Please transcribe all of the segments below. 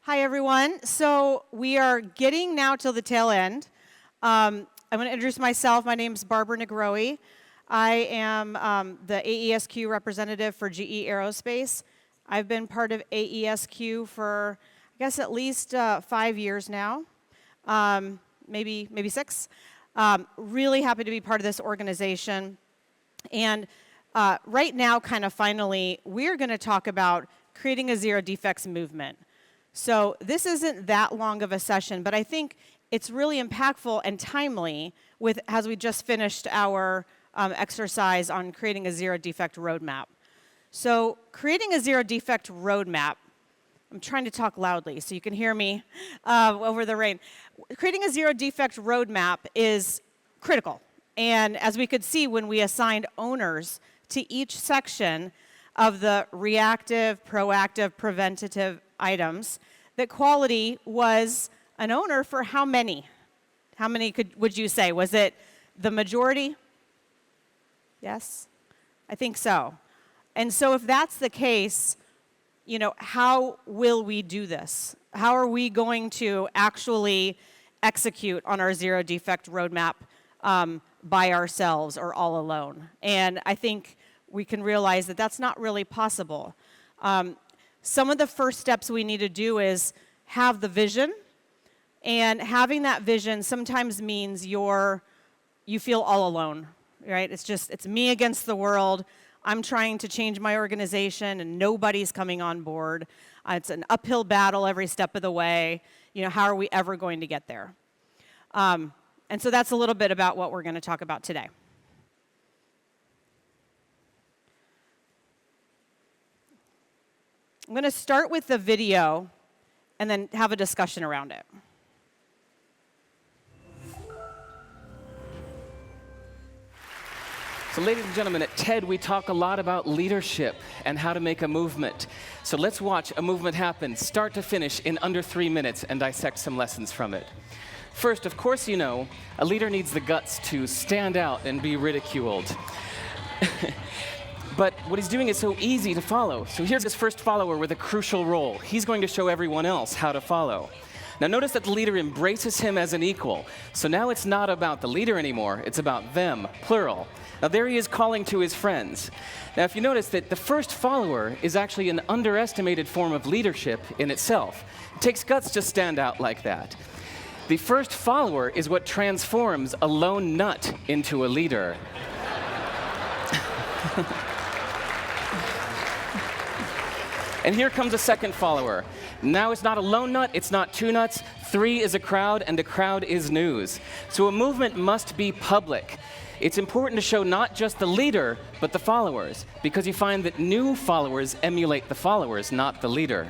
Hi, everyone. So we are getting now till the tail end. I'm going to introduce myself. My name is Barbara Negroe. I am the AESQ representative for GE Aerospace. I've been part of AESQ for, I guess, at least 5 years now, maybe 6. Really happy to be part of this organization. And right now, kind of finally, we're going to talk about creating a zero defects movement. So this isn't that long of a session, but I think it's really impactful and timely with as we just finished our exercise on creating a zero defect roadmap. So creating a zero defect roadmap, I'm trying to talk loudly so you can hear me over the rain. Creating a zero defect roadmap is critical. And as we could see when we assigned owners to each section of the reactive, proactive, preventative items, that quality was an owner for how many? How many would you say? Was it the majority? Yes? I think so. And so if that's the case, you know, how will we do this? How are we going to actually execute on our zero defect roadmap by ourselves or all alone? And I think we can realize that that's not really possible. Some of the first steps we need to do is have the vision, and having that vision sometimes means you feel all alone, right? It's me against the world. I'm trying to change my organization, and nobody's coming on board. It's an uphill battle every step of the way. You know, how are we ever going to get there? And so that's a little bit about what we're going to talk about today. I'm going to start with the video and then have a discussion around it. So ladies and gentlemen, at TED we talk a lot about leadership and how to make a movement. So let's watch a movement happen, start to finish, in under 3 minutes and dissect some lessons from it. First, of course you know, a leader needs the guts to stand out and be ridiculed. But what he's doing is so easy to follow. So here's his first follower with a crucial role. He's going to show everyone else how to follow. Now notice that the leader embraces him as an equal. So now it's not about the leader anymore, it's about them, plural. Now there he is calling to his friends. Now if you notice that the first follower is actually an underestimated form of leadership in itself. It takes guts to stand out like that. The first follower is what transforms a lone nut into a leader. And here comes a second follower. Now it's not a lone nut, it's not 2 nuts, 3 is a crowd, and a crowd is news. So a movement must be public. It's important to show not just the leader, but the followers, because you find that new followers emulate the followers, not the leader.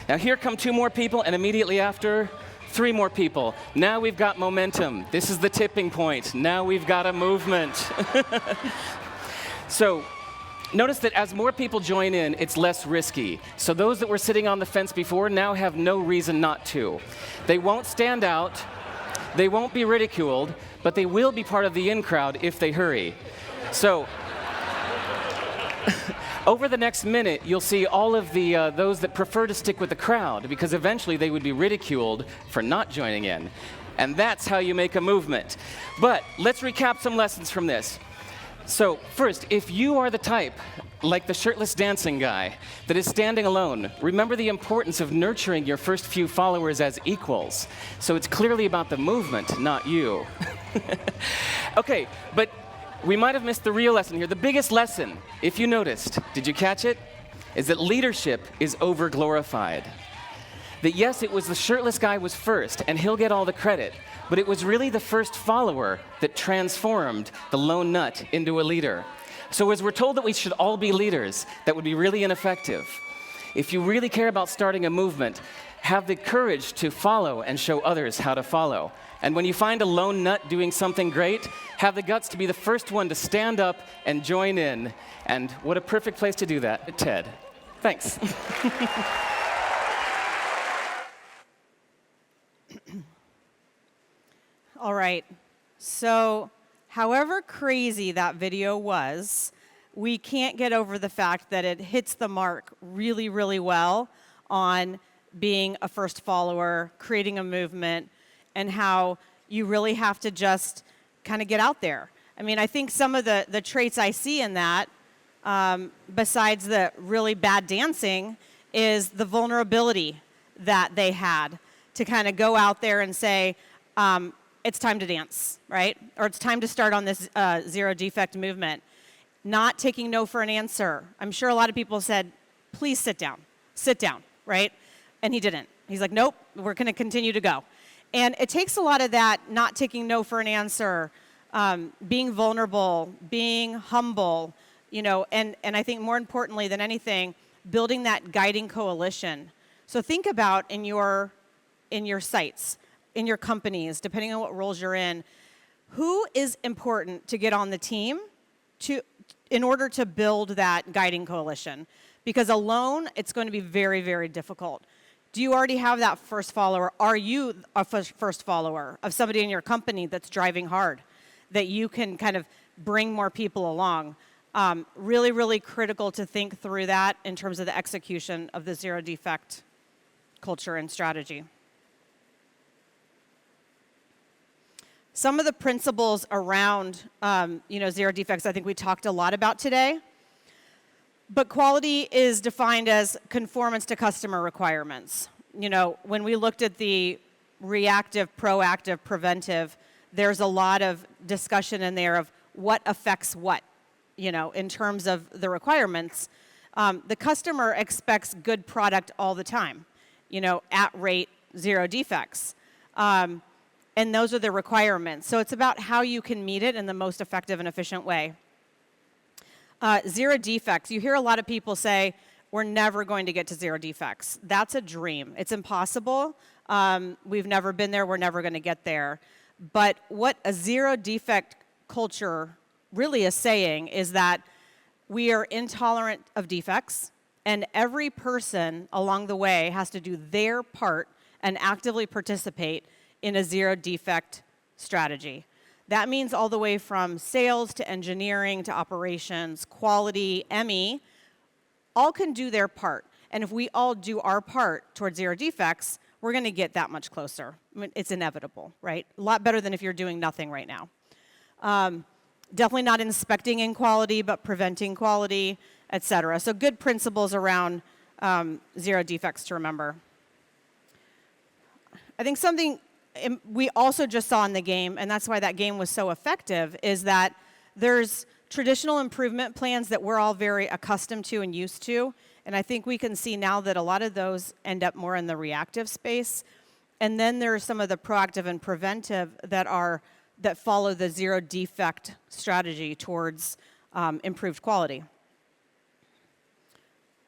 Now here come 2 more people, and immediately after, 3 more people. Now we've got momentum. This is the tipping point. Now we've got a movement. So notice that as more people join in, it's less risky. So those that were sitting on the fence before now have no reason not to. They won't stand out, they won't be ridiculed, but they will be part of the in crowd if they hurry. So over the next minute, you'll see all of the those that prefer to stick with the crowd, because eventually they would be ridiculed for not joining in. And that's how you make a movement. But let's recap some lessons from this. So first, if you are the type, like the shirtless dancing guy, that is standing alone, remember the importance of nurturing your first few followers as equals. So it's clearly about the movement, not you. Okay, but we might have missed the real lesson here. The biggest lesson, if you noticed, did you catch it? Is that leadership is over-glorified. That yes, it was the shirtless guy was first, and he'll get all the credit, but it was really the first follower that transformed the lone nut into a leader. So as we're told that we should all be leaders, that would be really ineffective. If you really care about starting a movement, have the courage to follow and show others how to follow. And when you find a lone nut doing something great, have the guts to be the first one to stand up and join in. And what a perfect place to do that at TED. Thanks. All right, so however crazy that video was, we can't get over the fact that it hits the mark really, really well on being a first follower, creating a movement, and how you really have to just kind of get out there. I mean, I think some of the traits I see in that, besides the really bad dancing, is the vulnerability that they had to kind of go out there and say, it's time to dance, right? Or it's time to start on this zero defect movement. Not taking no for an answer. I'm sure a lot of people said, please sit down, right? And he didn't. He's like, nope, we're going to continue to go. And it takes a lot of that, not taking no for an answer, being vulnerable, being humble, you know, and I think more importantly than anything, building that guiding coalition. So think about in your sites, in your companies, depending on what roles you're in, who is important to get on the team in order to build that guiding coalition? Because alone, it's going to be very, very difficult. Do you already have that first follower? Are you a first follower of somebody in your company that's driving hard, that you can kind of bring more people along? Really, really critical to think through that in terms of the execution of the zero defect culture and strategy. Some of the principles around zero defects, I think we talked a lot about today. But quality is defined as conformance to customer requirements. You know, when we looked at the reactive, proactive, preventive, there's a lot of discussion in there of what affects what, you know, in terms of the requirements. The customer expects good product all the time, you know, at rate, zero defects. And those are the requirements. So it's about how you can meet it in the most effective and efficient way. Zero defects. You hear a lot of people say, we're never going to get to zero defects. That's a dream. It's impossible. We've never been there. We're never going to get there. But what a zero defect culture really is saying is that we are intolerant of defects, and every person along the way has to do their part and actively participate in a zero defect strategy. That means all the way from sales to engineering to operations, quality, ME, all can do their part. And if we all do our part towards zero defects, we're going to get that much closer. I mean, it's inevitable, right? A lot better than if you're doing nothing right now. Definitely not inspecting in quality, but preventing quality, et cetera. So good principles around zero defects to remember. I think something we also just saw in the game, and that's why that game was so effective, is that there's traditional improvement plans that we're all very accustomed to and used to, and I think we can see now that a lot of those end up more in the reactive space. And then there are some of the proactive and preventive that follow the zero defect strategy towards improved quality.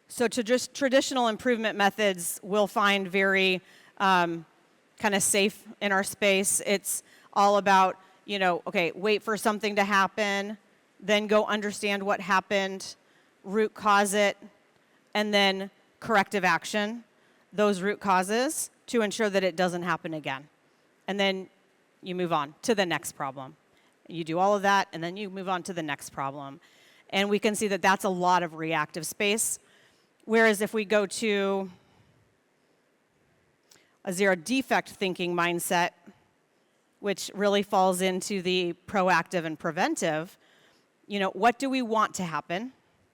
So to just traditional improvement methods we'll find very kind of safe in our space. It's all about, you know, okay, wait for something to happen, then go understand what happened, root cause it, and then corrective action, those root causes, to ensure that it doesn't happen again. And then you move on to the next problem. You do all of that, and then you move on to the next problem. And we can see that that's a lot of reactive space. Whereas if we go to a zero defect thinking mindset, which really falls into the proactive and preventive, you know, what do we want to happen?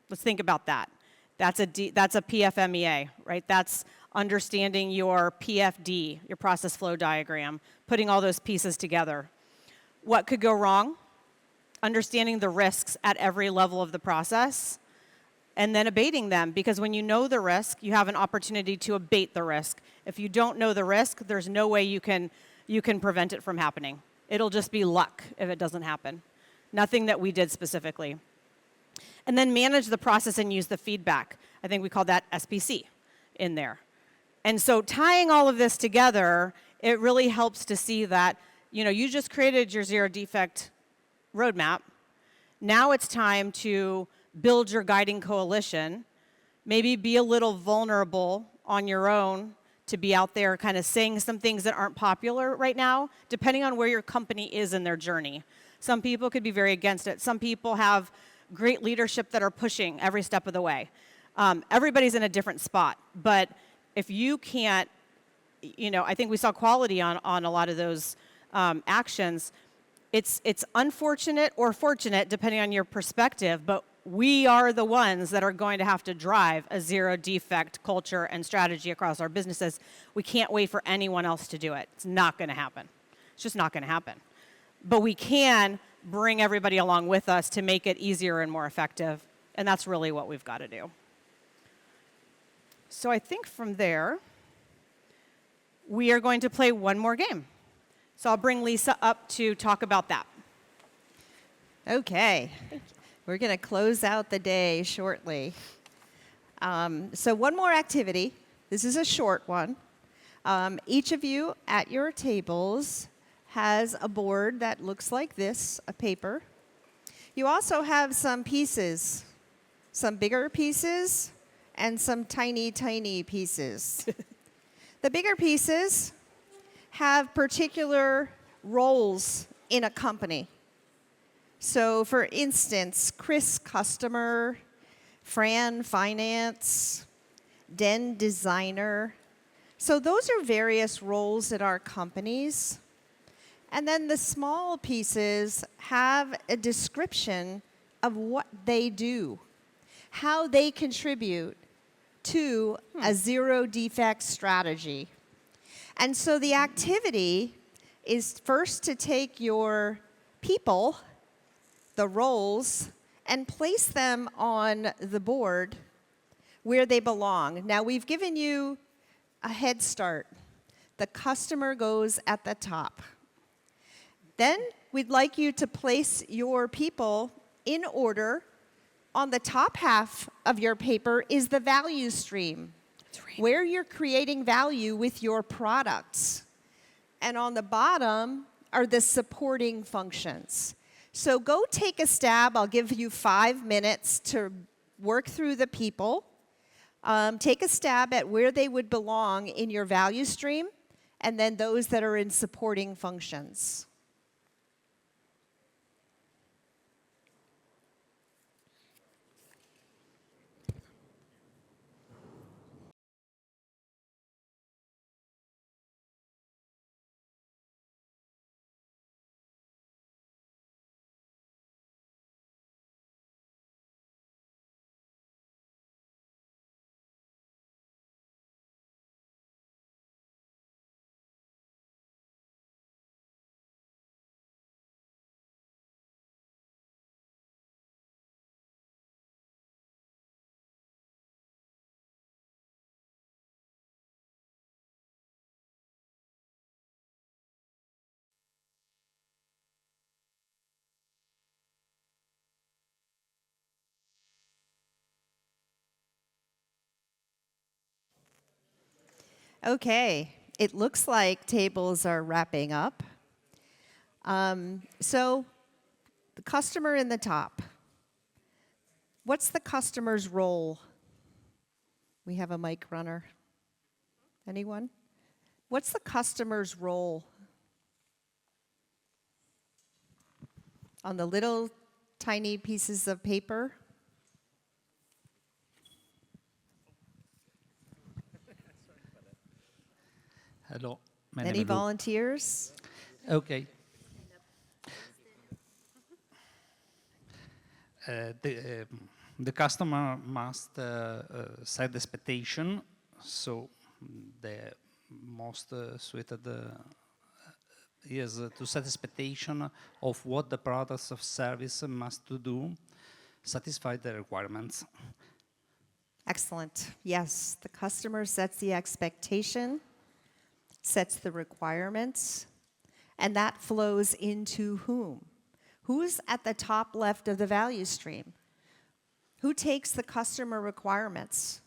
Let's think about that. That's a PFMEA, right? That's understanding your PFD, your process flow diagram, putting all those pieces together. What could go wrong? Understanding the risks at every level of the process, and then abating them, because when you know the risk, you have an opportunity to abate the risk. If you don't know the risk, there's no way you can prevent it from happening. It'll just be luck if it doesn't happen. Nothing that we did specifically. And then manage the process and use the feedback. I think we call that SPC in there. And so tying all of this together, it really helps to see that, you know, you just created your zero defect roadmap. Now it's time to build your guiding coalition, maybe be a little vulnerable on your own to be out there kind of saying some things that aren't popular right now, depending on where your company is in their journey. Some people could be very against it. Some people have great leadership that are pushing every step of the way. Everybody's in a different spot, but if you can't, I think we saw quality on a lot of those actions. It's unfortunate or fortunate, depending on your perspective, but we are the ones that are going to have to drive a zero defect culture and strategy across our businesses. We can't wait for anyone else to do it. It's not going to happen. It's just not going to happen. But we can bring everybody along with us to make it easier and more effective, and that's really what we've got to do. So I think from there, we are going to play one more game. So I'll bring Lisa up to talk about that. Okay. We're going to close out the day shortly. So one more activity. This is a short one. Each of you at your tables has a board that looks like this, a paper. You also have some pieces, some bigger pieces and some tiny, tiny pieces. The bigger pieces have particular roles in a company. So for instance, Chris, customer, Fran, finance, Den, designer. So those are various roles in our companies. And then the small pieces have a description of what they do, how they contribute to a zero defect strategy. And so the activity is first to take your people, the roles, and place them on the board where they belong. Now, we've given you a head start. The customer goes at the top. Then we'd like you to place your people in order. On the top half of your paper is the value stream, where you're creating value with your products. And on the bottom are the supporting functions. So go take a stab. I'll give you 5 minutes to work through the people. Take a stab at where they would belong in your value stream, and then those that are in supporting functions. Okay, it looks like tables are wrapping up. So the customer in the top. What's the customer's role? We have a mic runner. Anyone? What's the customer's role? On the little tiny pieces of paper? Hello. My name Any is volunteers? Okay. The customer must set the expectation, so the most suited is to set expectation of what the products of service must to do, satisfy the requirements. Excellent. Yes, the customer sets the expectation, sets the requirements, and that flows into whom? Who's at the top left of the value stream? Who takes the customer requirements?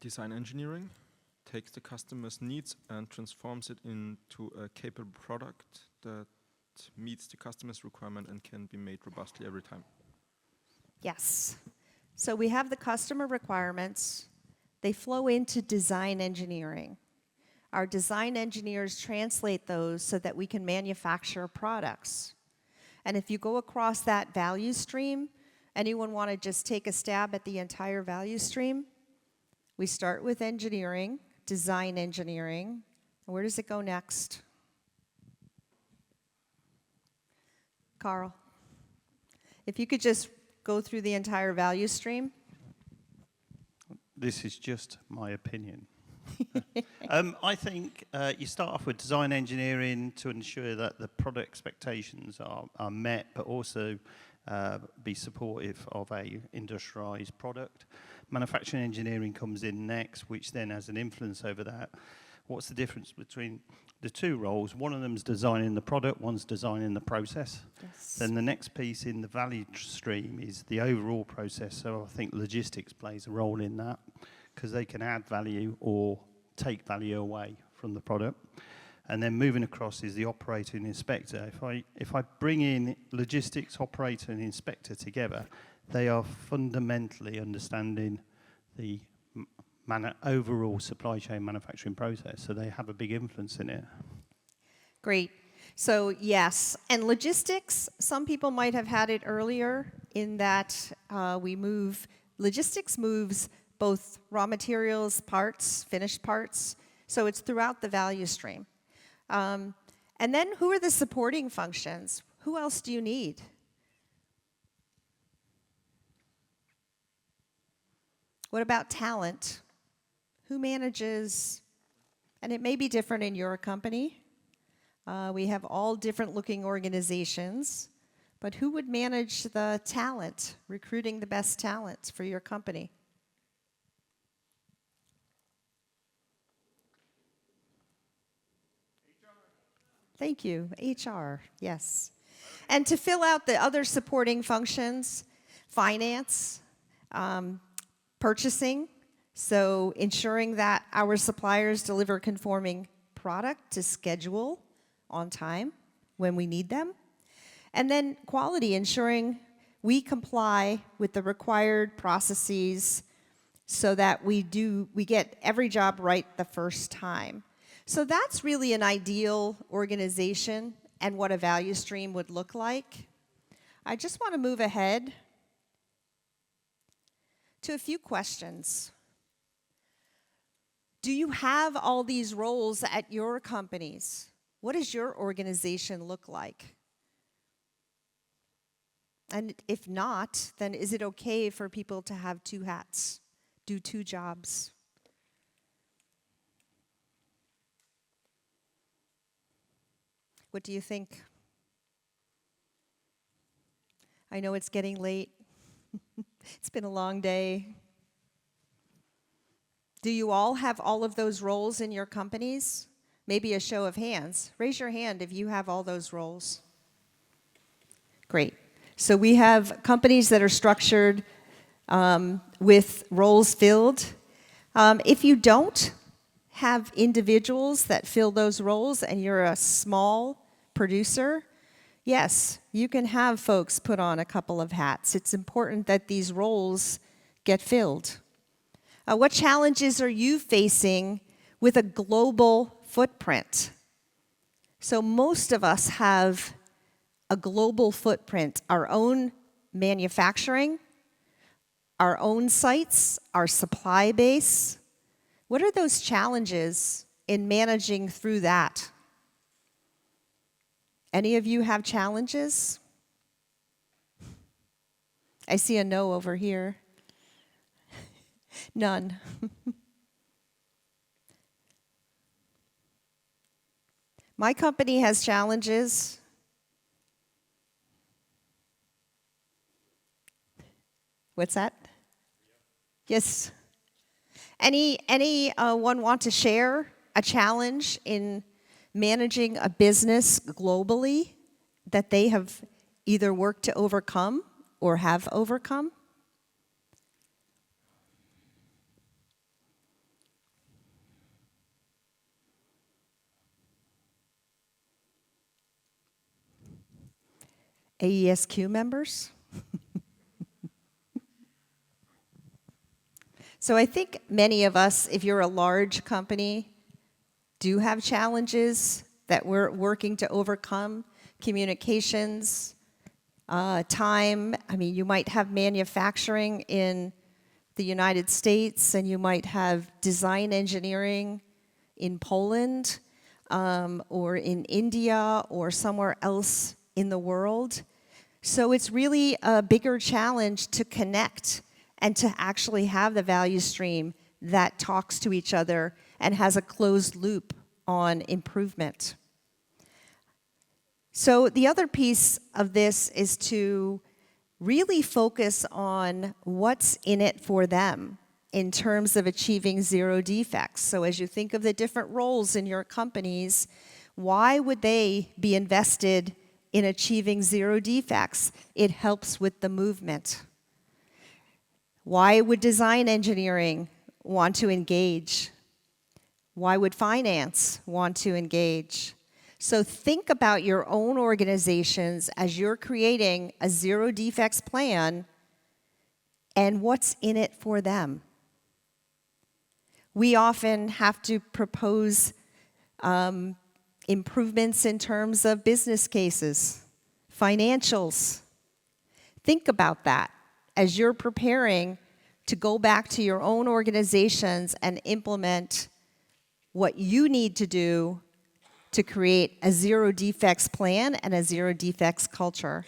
Design engineering takes the customer's needs and transforms it into a capable product that meets the customer's requirement and can be made robustly every time. Yes. So we have the customer requirements. They flow into design engineering. Our design engineers translate those so that we can manufacture products. And if you go across that value stream, anyone want to just take a stab at the entire value stream? We start with engineering, design engineering. Where does it go next? Carl, if you could just go through the entire value stream. This is just my opinion. I think you start off with design engineering to ensure that the product expectations are met, but also be supportive of a industrialized product. Manufacturing engineering comes in next, which then has an influence over that. What's the difference between the two roles? One of them is designing the product, one's designing the process. Yes. Then the next piece in the value stream is the overall process. So I think logistics plays a role in that, because they can add value or take value away from the product. And then moving across is the operator and inspector. If I bring in logistics, operator and inspector together, they are fundamentally understanding the overall supply chain manufacturing process, so they have a big influence in it. Great. So yes, and logistics, some people might have had it earlier in that logistics moves both raw materials, parts, finished parts, so it's throughout the value stream. And then who are the supporting functions? Who else do you need? What about talent? Who manages, and it may be different in your company. We have all different looking organizations, but who would manage the talent, recruiting the best talent for your company? Thank you, HR, yes. And to fill out the other supporting functions, finance, purchasing, so ensuring that our suppliers deliver conforming product to schedule on time when we need them. And then quality, ensuring we comply with the required processes so that we get every job right the first time. So that's really an ideal organization and what a value stream would look like. I just want to move ahead to a few questions. Do you have all these roles at your companies? What does your organization look like? And if not, then is it okay for people to have two hats, do two jobs? What do you think? I know it's getting late. It's been a long day. Do you all have all of those roles in your companies? Maybe a show of hands. Raise your hand if you have all those roles. Great. So we have companies that are structured with roles filled. If you don't have individuals that fill those roles and you're a small producer, yes, you can have folks put on a couple of hats. It's important that these roles get filled. What challenges are you facing with a global footprint? So most of us have a global footprint, our own manufacturing, our own sites, our supply base. What are those challenges in managing through that? Any of you have challenges? I see a no over here. None. My company has challenges. What's that? Yes. Anyone want to share a challenge in managing a business globally that they have either worked to overcome or have overcome? AESQ members? So I think many of us, if you're a large company, do have challenges that we're working to overcome. Communications, time. I mean, you might have manufacturing in the United States, and you might have design engineering in Poland, or in India, or somewhere else in the world. So it's really a bigger challenge to connect and to actually have the value stream that talks to each other and has a closed loop on improvement. So the other piece of this is to really focus on what's in it for them in terms of achieving zero defects. So as you think of the different roles in your companies, why would they be invested in achieving zero defects? It helps with the movement. Why would design engineering want to engage? Why would finance want to engage? So think about your own organizations as you're creating a zero defects plan and what's in it for them. We often have to propose improvements in terms of business cases, financials. Think about that as you're preparing to go back to your own organizations and implement what you need to do to create a zero defects plan and a zero defects culture.